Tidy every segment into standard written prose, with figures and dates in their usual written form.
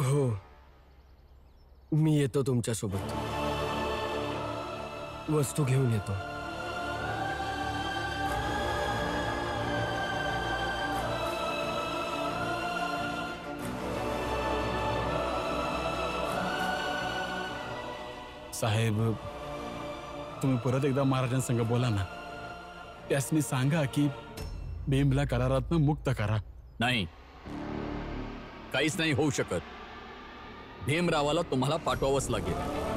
हो, मी येतो तुमच्यासोबत. वस्तू घेऊन येतो. साहेब, तुम्ही परत एकदा महाराजांसंग बोला ना. त्यासनी सांगा की भीमला करारातनं मुक्त करा. नाही, काहीच नाही होऊ शकत. भीमरावाला तुम्हाला पाठवावंच लागेल.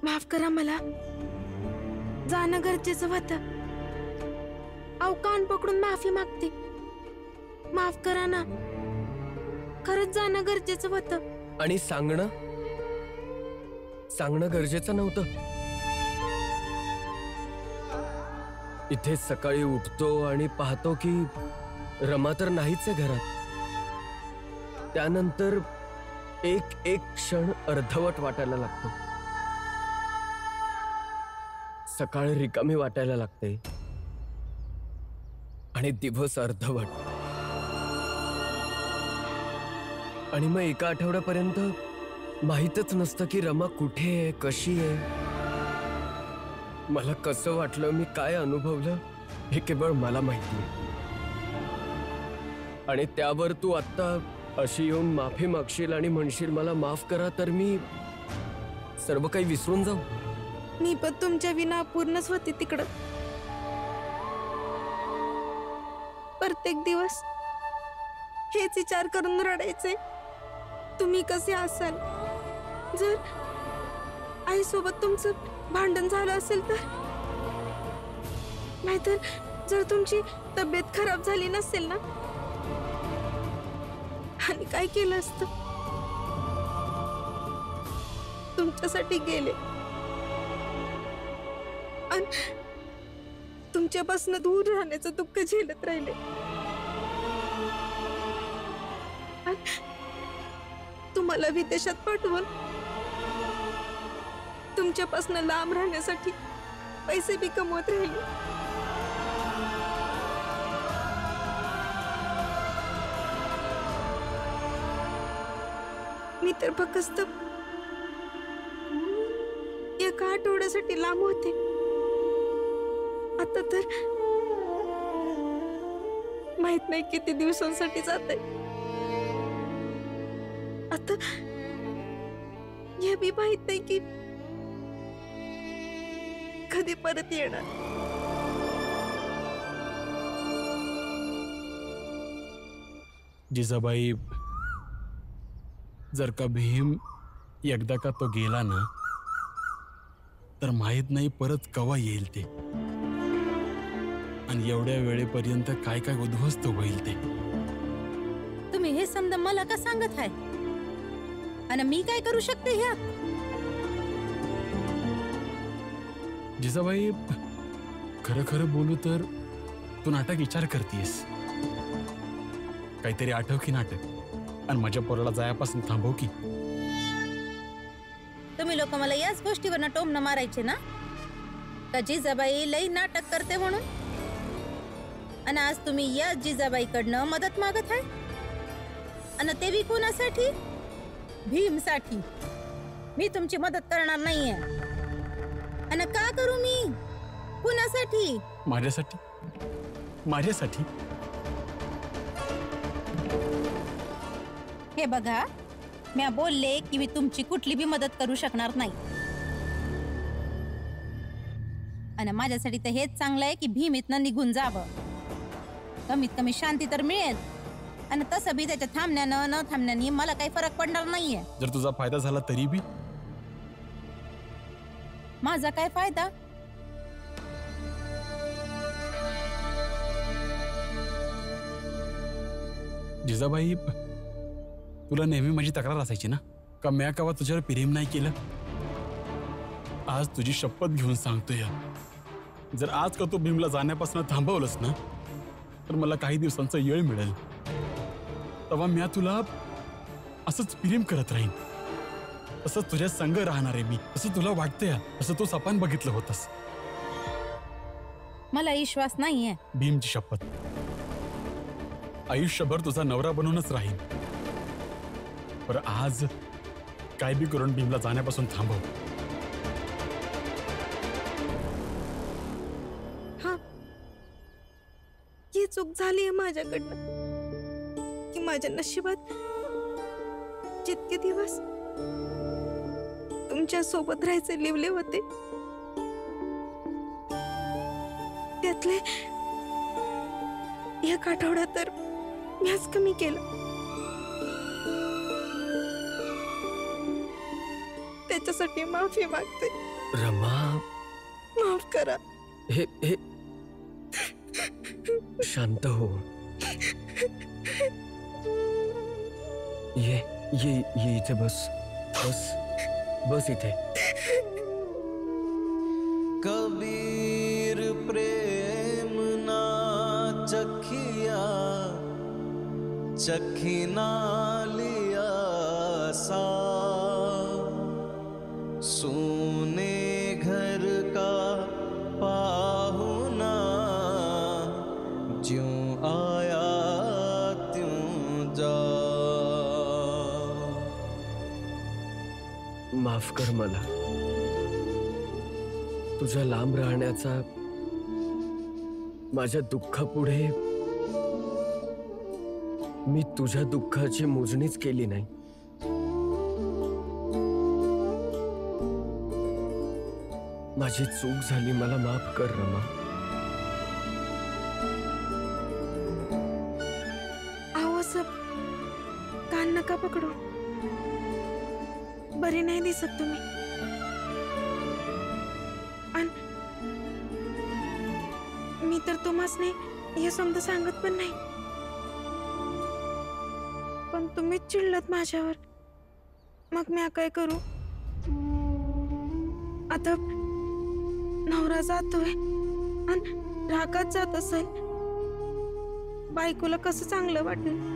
माफ करा, मला जाणं गरजेचं होतं. अहो, कान पकडून माफी मागते. माफ करा ना, खरंच जाणं गरजेचं होतं. आणि सांगणं गरजेचं नव्हतं. इथे सकाळी उठतो आणि पाहतो की रमा तर नाहीच आहे घरात. त्यानंतर एक एक क्षण अर्धवट वाटायला लागतो. सकाळ रिकामी वाटायला लागते आणि दिवस अर्धवट. आणि मग एका आठवड्यापर्यंत माहीतच नसतं की रमा कुठे आहे, कशी आहे. मला कसं वाटलं, मी काय अनुभवलं, हे केवळ मला माहिती आहे. आणि त्यावर तू आत्ता अशी येऊन माफी मागशील आणि म्हणशील मला माफ करा, तर मी सर्व काही विसरून जाऊ. मी पण तुमच्या विना अपूर्णच होते तिकडं. प्रत्येक दिवस हेच विचार करून रडायचे, तुम्ही कसे असाल. जर आईसोबत तुमचं भांडण झालं असेल तर, नाहीतर जर तुमची तब्येत खराब झाली नसेल ना, आणि काय केलं असतं. तुमच्यासाठी गेले आणि तुमच्यापासून दूर राहण्याचं दुःख झेलत राहिले. तुम्हाला विदेशात पाठवून तुमच्यापासून लांब राहण्यासाठी पैसे बी कमवत राहिले. मी तर फक्त एका आठवड्यासाठी लांब होते. आता तर माहित नाही किती दिवसांसाठी जाते. आता हे बी माहित नाही की कधी परत येणार. जिजाबाई, जर का भीम एकदा का तो गेला ना, तर माहित नाही परत कवा येईल ते, आणि एवढ्या वेळेपर्यंत काय काय उद्ध्वस्त होईल ते. तुम्ही हे समजा मला का सांगत आहे, आणि मी काय करू शकते ह्या? जिजाबाई, खरं खरं बोलू तर तू नाटक विचार करतीयस. काहीतरी आठव की नाटक, आणि माझ्या पोराला जायापासून थांबव की. तुम्ही लोक मला याच गोष्टीवर टोमणं मारायचे ना, का जिजाबाई लई नाटक करते म्हणून. आणि आज तुम्ही या जिजाबाईकडनं मदत मागत आहे, आणि ते बी कोणासाठी? भीमसाठी. मी तुमची मदत करणार नाहीये. आणि का करू मी? कुणासाठी? माझ्यासाठी. माझ्यासाठी. हे बघा, मी बोलले की मी तुमची कुठली बी मदत करू शकणार नाही. आणि माझ्यासाठी तर हेच चांगलं आहे की भीम इथनं निघून जावं. कमीत कमी शांती तर मिळेल. आणि तसं बी त्याच्या थांबण्यानं न थांबण्याने मला काही फरक पडणार नाहीये. जर तुझा फायदा झाला तरी बी माझा काय फायदा? जिजाबाई, तुला नेहमी माझी तक्रार असायची ना का म्या कवा तुझ्यावर प्रेम नाही केलं. आज तुझी शपथ घेऊन सांगतोय, जर आज का तू भीमला जाण्यापासून थांबवलंस ना तर मला काही दिवसांचा येळ मिळेल. तेव्हा म्या तुला असंच प्रेम करत राहीन, असंच तुझ्या संग राहणार आहे मी. असं तुला वाटतंय, असं तू सपान बघितलं होतस. मला विश्वास नाहीये. भीमची शपथ, आयुष्यभर तुझा नवरा बनूनच राहीन. पर आज काय बी करून भीमला जाण्यापासून थांबव. हा, ही चूक झाली माझ्याकडनं की माझ्या नशिबात जितके दिवस तुमच्या सोबत राहायचे लिवले होते त्यातले एक आठवडा तर मीच कमी केलं. त्याच्यासाठी माफी मागते. रमा, माफ करा. हे हे शांत हो. ये ये ये इथे बस बस बस इथे. कबीर प्रेम ना चखिया चखिना लिया सा सोने घर का पाहुना ज्यों आया त्यों जा. माफ कर मला. तुझ्या लांब राहण्याचा माझ्या दुःखापुढे मी तुझ्या दुःखाची मोजणीच केली नाही. माझी चूक झाली, मला माफ कर रमा. अहो असं कान नका पकडू. बरे नाही दिसत तुम्ही. मी तर तुम्हासने हे समजा सांगत पण नाही, पण तुम्हीच चिडलात माझ्यावर. मग मी काय करू? आता नवरा जातोय आणि रागात जात असेल, बायकोला कसं चांगलं वाटेल.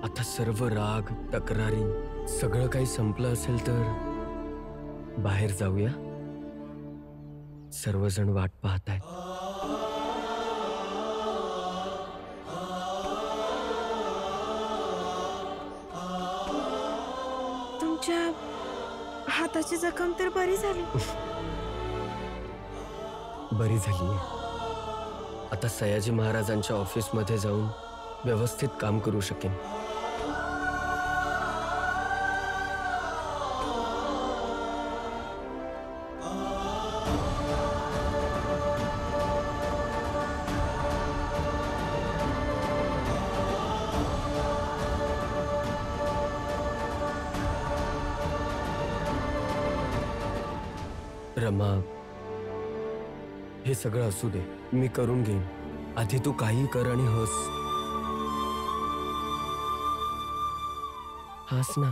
आता सर्व राग, तक्रारी सगळं काही संपलं असेल तर बाहेर जाऊया. सर्वजण वाट पाहतायत. तुमच्या हाताची जखम तर बरी झाली. बरी झालीये. आता सयाजी महाराजांच्या ऑफिसमध्ये जाऊन व्यवस्थित काम करू शकेन. रमा, हे सगळं असू दे, मी करून घेईन. आधी तू काही कर आणि हस. हस ना,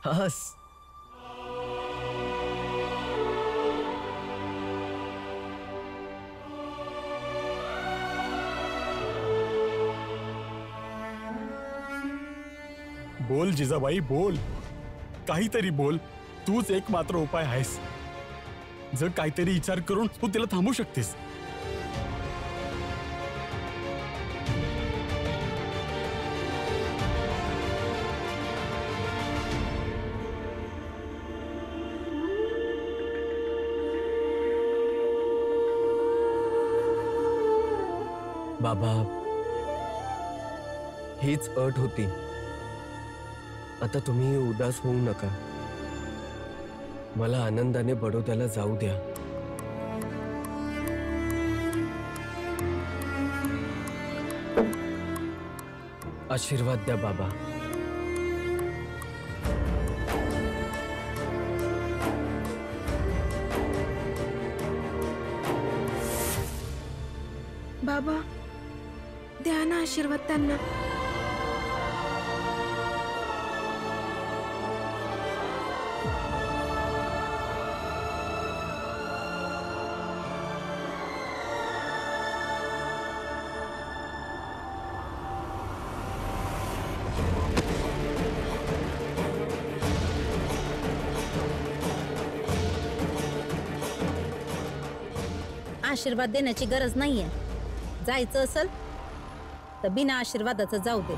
हस. बोल जिजाबाई, बोल. काहीतरी बोल. तूच एक मात्र उपाय आहेस. जर काहीतरी विचार करून तू तिला थांबू शकतेस. बाबा, हीच अट होती. आता तुम्ही उदास होऊ नका. मला आनंदाने बडोद्याला जाऊ द्या. आशीर्वाद द्या बाबा. बाबा द्या ना आशीर्वाद त्यांना. आशीर्वाद देण्याची गरज नाहीये. जायचं असेल तर बिना आशीर्वादाचं जाऊ दे.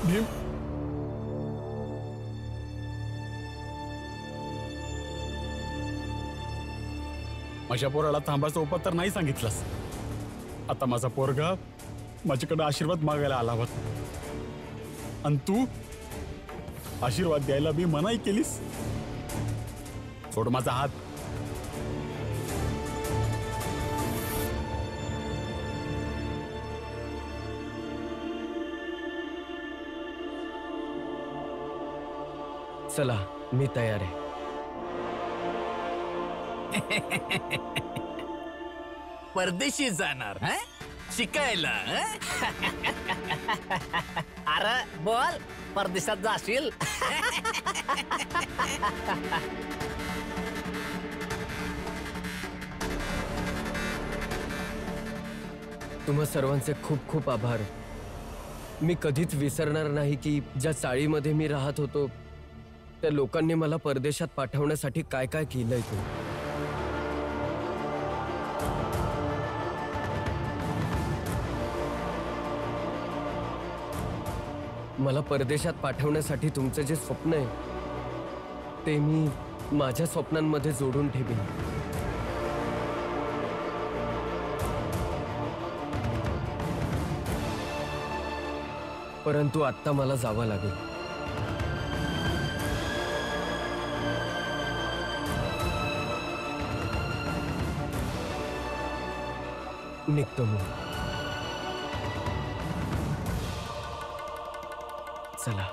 भीम, माझ्या पोराला थांबायचा उपाय तर नाही सांगितलास. आता माझा पोरगा माझ्याकडे आशीर्वाद मागायला आला होता आणि तू आशीर्वाद द्यायला मी मनाई केलीस. सोड माझा हात. चला मी तयार आहे. परदेशी जाणार हं? शिकायला हं? अरे बोल, परदेशात जाशील? तुम्हा सर्वांचे खूप खूप आभार. मी कधीच विसरणार नाही की ज्या चाळीमध्ये मी राहत होतो त्या लोकांनी मला परदेशात पाठवण्यासाठी काय काय केलंय ते. मला परदेशात पाठवण्यासाठी तुमचं जे स्वप्न आहे ते मी माझ्या स्वप्नांमध्ये जोडून ठेवीन. परंतु आत्ता मला जावं लागेल. निघतो मी. चला.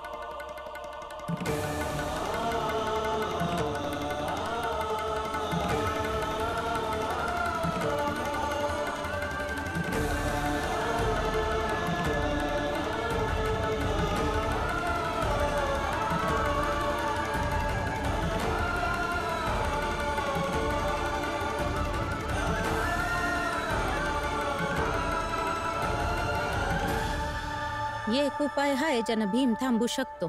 एक उपाय आहे ज्यानं भीम थांबू शकतो.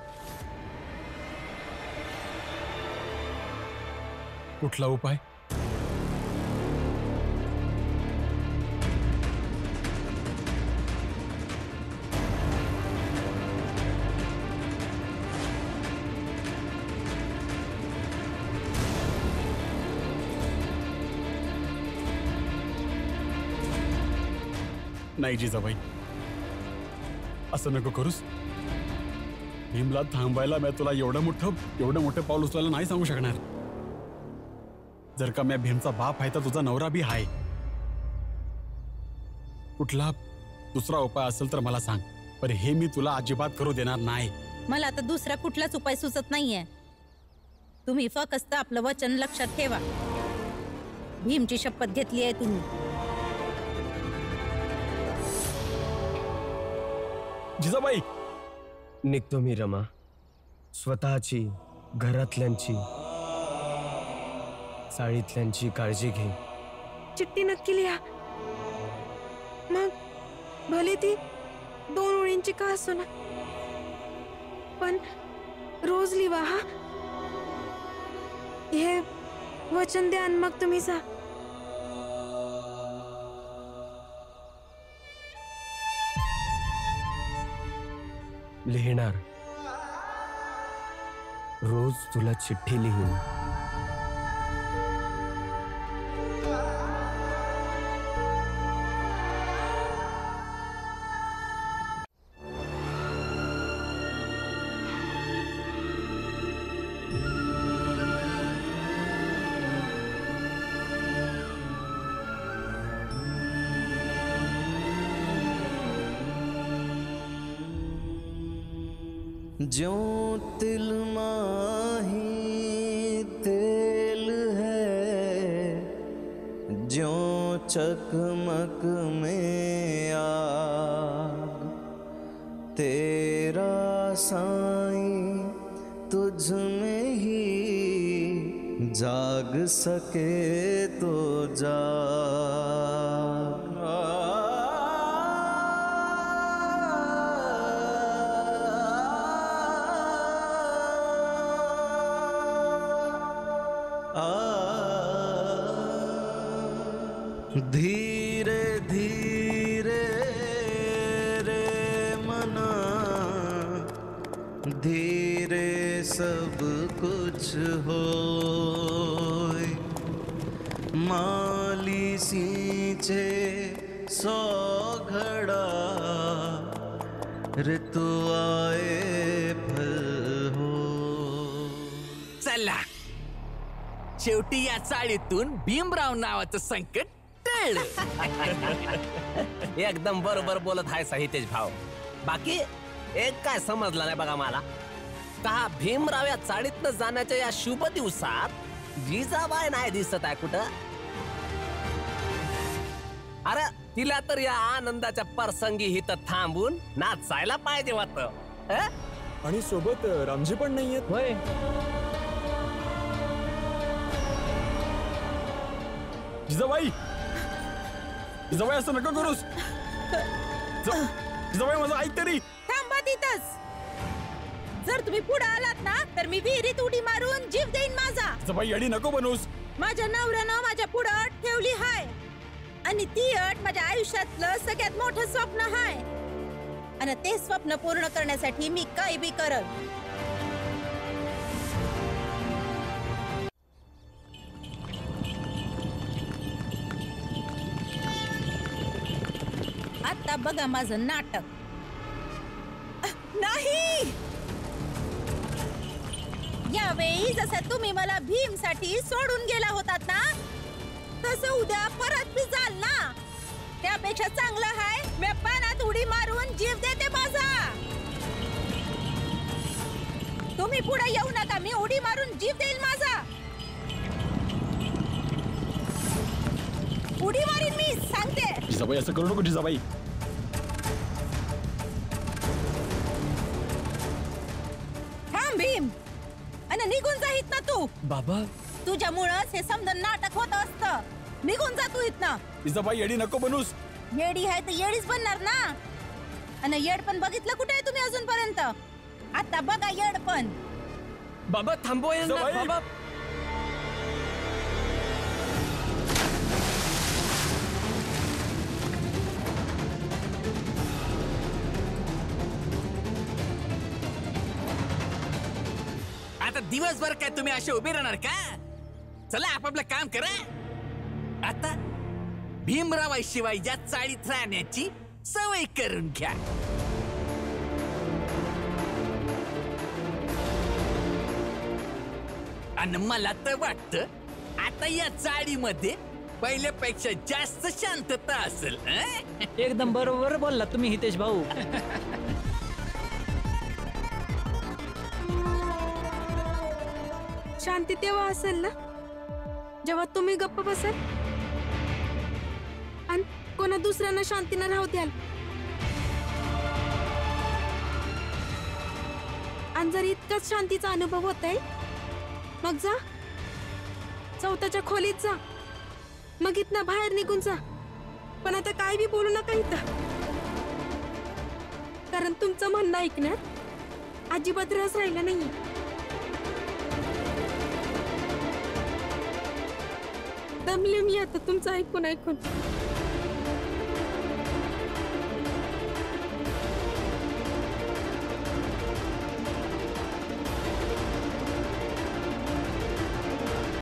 कुठला उपाय? नाही जिजाबाई, असं नको करूस. भीमला थांबायला मी तुला एवढं मोठं पाऊल उचलायला नाही सांगू शकणार. जर का मी भीमचा बाप आहे तर तुझा नवरा बी आहे. कुठला दुसरा उपाय असेल तर मला सांग, पण हे मी तुला अजिबात करू देणार नाही. मला आता दुसरा कुठलाच उपाय सुचत नाहीये. तुम्ही फक्त आपलं वचन लक्षात ठेवा. भीमची शपथ घेतली आहे तुम्ही. जिजाबाई, निघतो मी रमा. स्वतःची, घरातल्यांची, चाळीतल्यांची काळजी घे. चिठ्ठी नक्की लिहा. मग भले ती 2 ओळींची का असो ना, पण रोज लिहा हा. हे वचन द्या आणि मग तुम्ही जा. लिहिणार. रोज तुला चिठ्ठी लिहीन. ज्यों तिल माही तेल है, ज्यों चकमक में आग, तेरा साईं तुझ में ही जाग सके तो जाग. धीरे धीरे रे मना, धीरे सब कुछ होय. माली सींचे 100 घड़ा, ऋतु आए फल हो. चला, शेवटी या चाळीतून भीमराव नावाचं संकट टळलं. एकदम बरोबर बोलत आहे हितेश भाऊ. बाकी एक काय समजलं नाही बघा मला. का भीमराव या चाळीतनं जाण्याच्या या शुभ दिवसात जिजाबाई नाही दिसत आहे कुठं. अरे तिला तर या आनंदाच्या प्रसंगी हिथं थांबून नाचायला पाहिजे होतं. आणि सोबत रामजी पण नाहीयेत. होय, जिजाबाई, जिजाबाई असं नका करूस. जिजाबाई माझं ऐक तरी. थांबा तिथंच. जर तुम्ही पुढे आलात ना तर मी विहिरीत उडी मारून जीव देईन माझा. जिजाबाई अडी नको बनवूस. माझ्या नवऱ्यानं माझ्या पुढे अट ठेवली हाय आणि ती अट माझ्या आयुष्यातलं सगळ्यात मोठं स्वप्न हाय. आणि ते स्वप्न पूर्ण करण्यासाठी मी काही बी करल. आता बघा माझं नाटक. नाही, यावेळी जसं तुम्ही मला भीमसाठी सोडून गेला होतात ना, तसं उद्या परत बी जाल ना. त्यापेक्षा चांगलं आहे मी पाण्यात उडी मारून जीव देते माझा. तुम्ही पुढे येऊ नका, मी उडी मारून जीव देईल माझा. उडी मारीन मी, सांगते. जिजाबाई असं करू नको. जिजाबाई थांब भीम आणि निघून जा इथनं तू. बाबा, तुझ्यामुळंच हे समजा नाटक होत असतं. निघून जा तू इथनं. जिजाबाई अडी नको बनूस. येडी आहे तर येडीच बनणार ना. आणि येड पण बघितलं कुठे आहे तुम्ही अजूनपर्यंत. आता बघा येड पण. बाबा थांबवा यांना. जिजाबाई. बाबा, आता दिवसभर काय तुम्ही असे उभे राहणार का? चला आपापलं काम करा. आता भीमरावाशिवाय या चाळीत राहण्याची सवय करून घ्या. आणि मला तर वाटतं आता या चाळीमध्ये पहिल्यापेक्षा जास्त शांतता असेल. एकदम बरोबर बोलला तुम्ही हितेश भाऊ. शांती तेव्हा असेल ना जेव्हा तुम्ही गप्प बसाल आणि कोणा दुसऱ्यांना शांतीनं राहू द्याल. आणि जर इतकाच शांतीचा अनुभव होत आहे मग जा चौथ्याच्या खोलीत जा. मग इथनं बाहेर निघून जा. पण आता काय बी बोलू नका इथं, कारण तुमचं म्हणणं ऐकण्यात अजिबात रस राहिला नाही. दमले मी आता तुमचं ऐकून ऐकून.